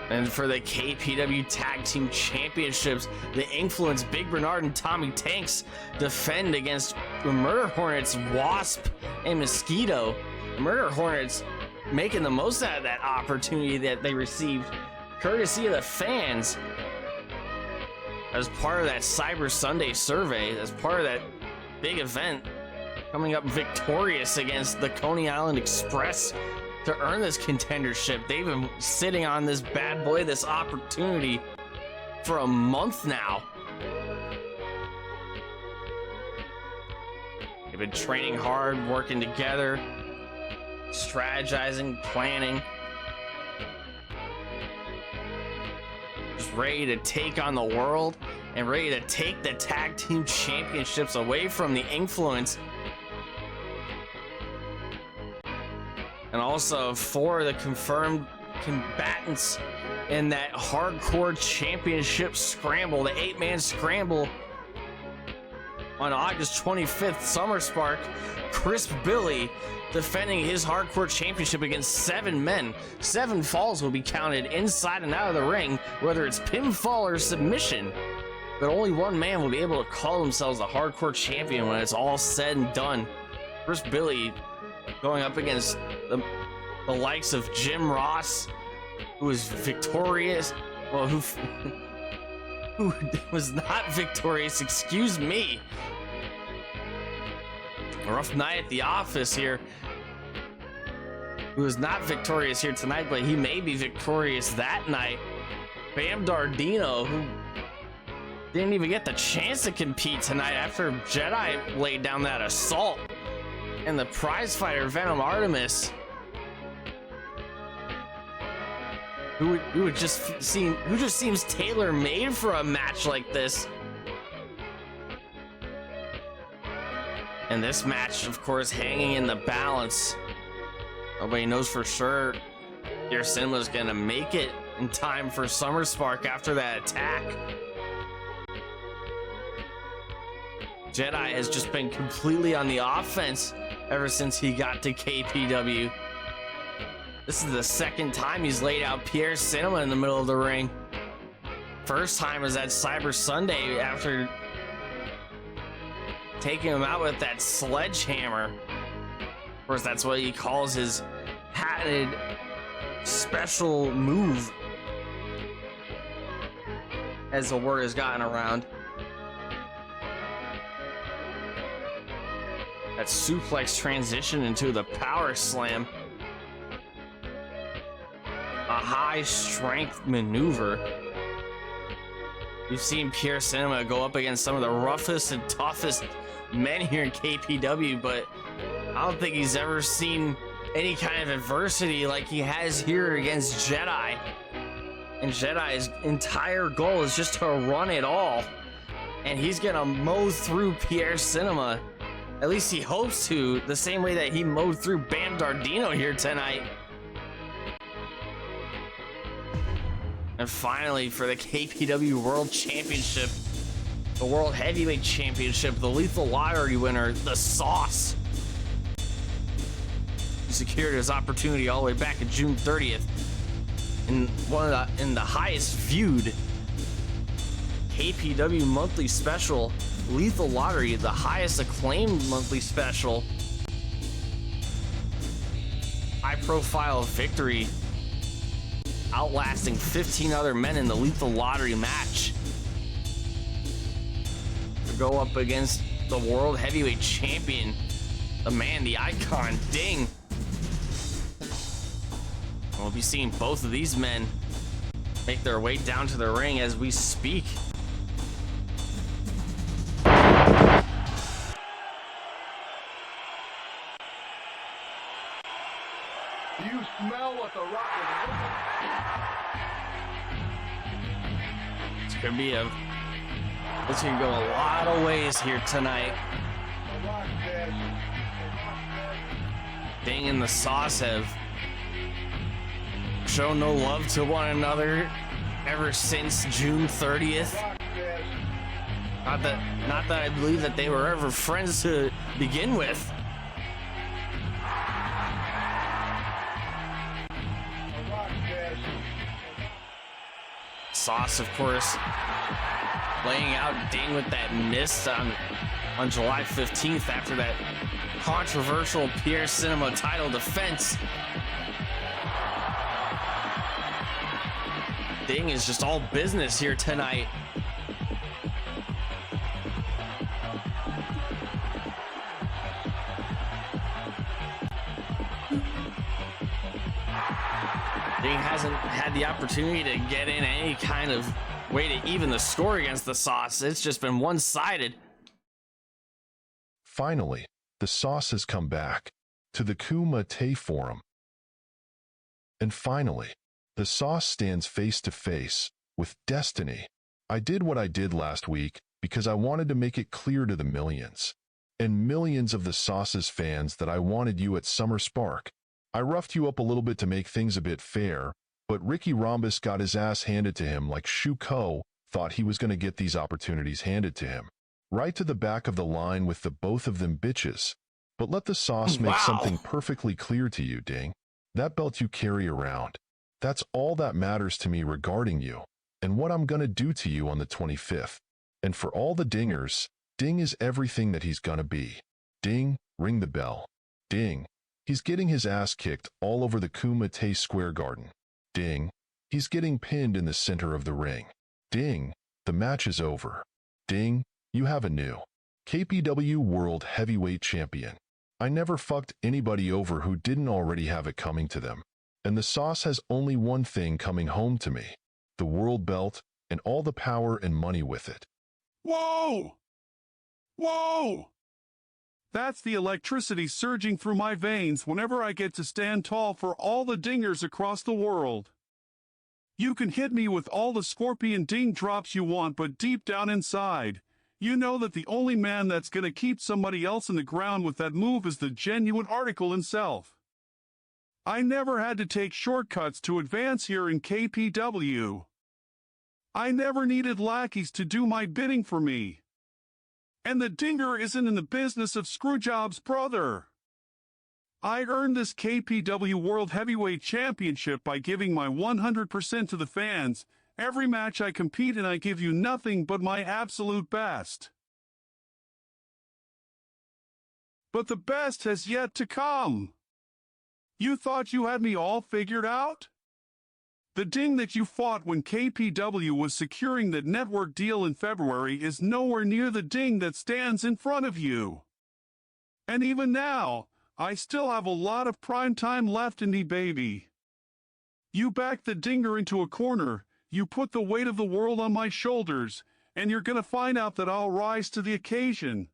And And for the KPW Tag Team Championships, the Influence, Big Bernard and Tommy Tanks defend against the Murder Hornets, Wasp and Mosquito. The Murder Hornets making the most out of that opportunity that they received, courtesy of the fans, as part of that Cyber Sunday survey, as part of that big event, coming up victorious against the Coney Island Express to earn this contendership. They've been sitting on this bad boy, this opportunity, for a month now. They've been training hard, working together, strategizing, planning, just ready to take on the world and ready to take the tag team championships away from the Influence. And also for the confirmed combatants in that hardcore championship scramble, the 8-man scramble on August 25th, Summer Spark, Crisp Billy defending his hardcore championship against 7 men. 7 falls will be counted inside and out of the ring, whether it's pinfall or submission. But only 1 man will be able to call themselves the hardcore champion when it's all said and done. Crisp Billy going up against the likes of Jim Ross, who was victorious, well, who was not victorious, excuse me. A rough night at the office here. Who was not victorious here tonight, but he may be victorious that night. Bam Dardino, who didn't even get the chance to compete tonight after Jedi laid down that assault. And the prize fighter Venom Artemis, who just seems tailor-made for a match like this. And this match, of course, hanging in the balance. Nobody knows for sure Pierre Cinema's gonna make it in time for Summer Spark after that attack. Jedi has just been completely on the offense ever since he got to KPW. This is the 2nd time he's laid out Pierre Cinema in the middle of the ring. First time was that Cyber Sunday after taking him out with that sledgehammer. Of course, that's what he calls his patented special move, as the word has gotten around. That suplex transition into the power slam. A high strength maneuver. We've seen Pierre Cinema go up against some of the roughest and toughest men here in KPW, but I don't think he's ever seen any kind of adversity like he has here against Jedi. And Jedi's entire goal is just to run it all. And he's gonna mow through Pierre Cinema. At least he hopes to, the same way that he mowed through Bam Dardino here tonight. And finally, for the KPW World Championship, the World Heavyweight Championship, the Lethal Lottery winner, The Sauce. He secured his opportunity all the way back in June 30th in the highest viewed KPW monthly special, Lethal Lottery, the highest acclaimed monthly special. High profile victory, outlasting 15 other men in the Lethal Lottery match to go up against the World Heavyweight Champion, the man, the icon, Ding. We'll be seeing both of these men make their way down to the ring as we speak. Do you smell what the rock is? This can go a lot of ways here tonight. Ding and the Sauce have shown no love to one another ever since June 30th. Not that I believe that they were ever friends to begin with. Sauce, of course, laying out Ding with that miss on July 15th after that controversial Pierre Cinema title defense. Ding is just all business here tonight. Ding hasn't had the opportunity to get in any kind of way to even the score against the Sauce. It's just been one-sided. Finally, the Sauce has come back to the Kumite Forum. And finally, the Sauce stands face to face with destiny. I did what I did last week because I wanted to make it clear to the millions and millions of the Sauce's fans that I wanted you at Summer Spark. I roughed you up a little bit to make things a bit fair, but Ricky Rhombus got his ass handed to him like Shu Ko thought he was going to get these opportunities handed to him. Right to the back of the line with the both of them bitches. But let the Sauce make something perfectly clear to you, Ding. That belt you carry around, that's all that matters to me regarding you, and what I'm going to do to you on the 25th. And for all the Dingers, Ding is everything that he's going to be. Ding, ring the bell. Ding, he's getting his ass kicked all over the Kumite Square Garden. Ding, he's getting pinned in the center of the ring. Ding, the match is over. Ding, you have a new KPW World Heavyweight Champion. I never fucked anybody over who didn't already have it coming to them. And the Sauce has only one thing coming home to me. The world belt and all the power and money with it. Whoa! Whoa! That's the electricity surging through my veins whenever I get to stand tall for all the Dingers across the world. You can hit me with all the scorpion ding drops you want, but deep down inside, you know that the only man that's gonna keep somebody else in the ground with that move is the genuine article himself. I never had to take shortcuts to advance here in KPW. I never needed lackeys to do my bidding for me. And the Dinger isn't in the business of screwjobs, brother. I earned this KPW World Heavyweight Championship by giving my 100% to the fans. Every match I compete in, I give you nothing but my absolute best. But the best has yet to come. You thought you had me all figured out? The Ding that you fought when KPW was securing that network deal in February is nowhere near the Ding that stands in front of you. And even now, I still have a lot of prime time left in me, baby. You backed the Dinger into a corner, you put the weight of the world on my shoulders, and you're gonna find out that I'll rise to the occasion.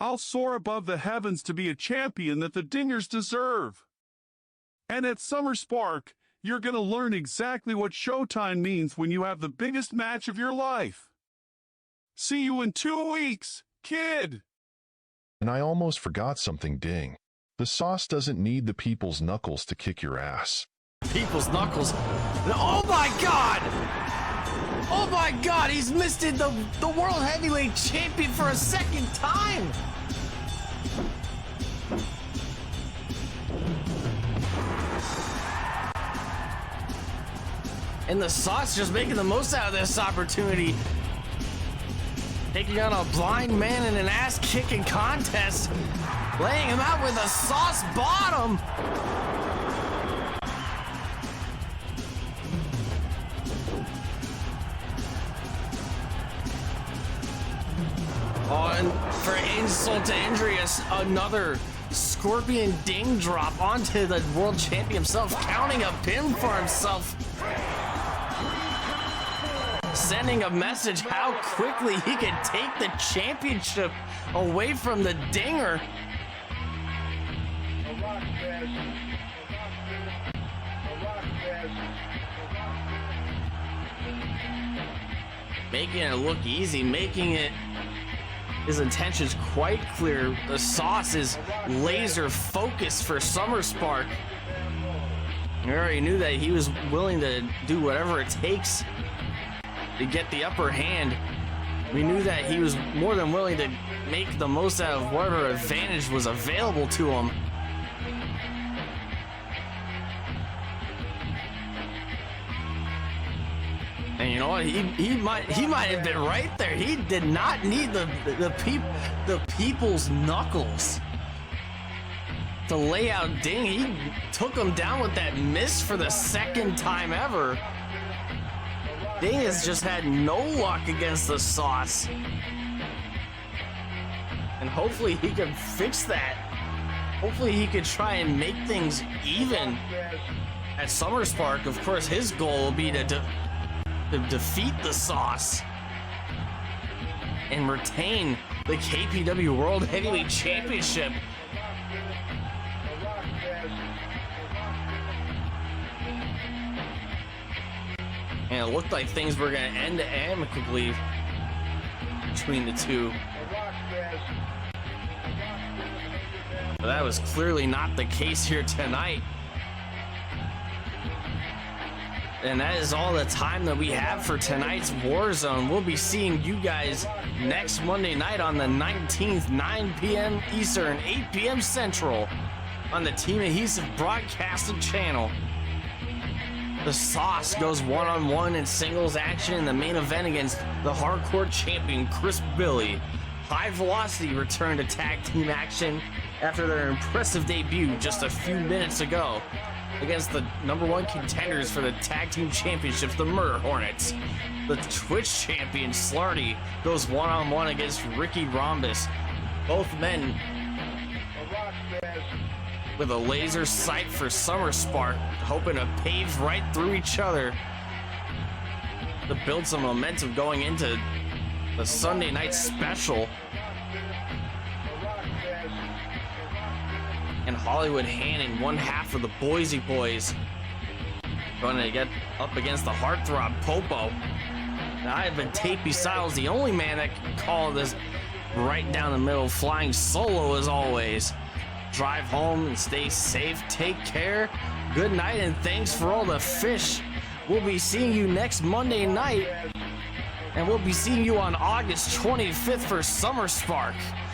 I'll soar above the heavens to be a champion that the Dingers deserve. And at Summer Spark, you're gonna learn exactly what Showtime means when you have the biggest match of your life. See you in 2 weeks, kid! And I almost forgot something, Ding. The Sauce doesn't need the people's knuckles to kick your ass. People's knuckles. Oh my god! Oh my god, he's misted the World Heavyweight Champion for a second time! And the Sauce just making the most out of this opportunity. Taking on a blind man in an ass-kicking contest. Laying him out with a Sauce bottom. Oh, and for insult to injury, another Scorpion Ding drop onto the world champion himself, counting a pin for himself. Sending a message how quickly he can take the championship away from the Dinger. Making it look easy, making it his intentions quite clear. The Sauce is laser focused for Summer Spark. We already knew that he was willing to do whatever it takes to get the upper hand. We knew that he was more than willing to make the most out of whatever advantage was available to him. And you know what? He might have been right there. He did not need the people's knuckles to lay out Ding. He took him down with that miss for the second time ever. Ding has just had no luck against the Sauce. And hopefully he can fix that. Hopefully he could try and make things even at Summer Spark. Of course, his goal will be to defeat the Sauce and retain the KPW World Heavyweight Championship. And it looked like things were going to end amicably between the two. But that was clearly not the case here tonight. And that is all the time that we have for tonight's War Zone. We'll be seeing you guys next Monday night on the 19th, 9 p.m. Eastern, 8 p.m. Central on the Team Adhesive Broadcasting channel. The Sauce goes one-on-one in singles action in the main event against the hardcore champion Chris Billy. High Velocity returned to tag team action after their impressive debut just a few minutes ago against the #1 contenders for the tag team championships, the Murder Hornets. The Twitch champion Slarty goes one-on-one against Ricky Rhombus. Both men with a laser sight for Summer Spark, hoping to pave right through each other to build some momentum going into the Sunday night special. And Hollywood Hannon, one half of the Boise Boys, going to get up against the heartthrob Popo. Now, I have been Tapey Styles, the only man that can call this right down the middle, flying solo as always. Drive home and stay safe. Take care. Good night, and thanks for all the fish. We'll be seeing you next Monday night, and we'll be seeing you on August 25th for Summer Spark.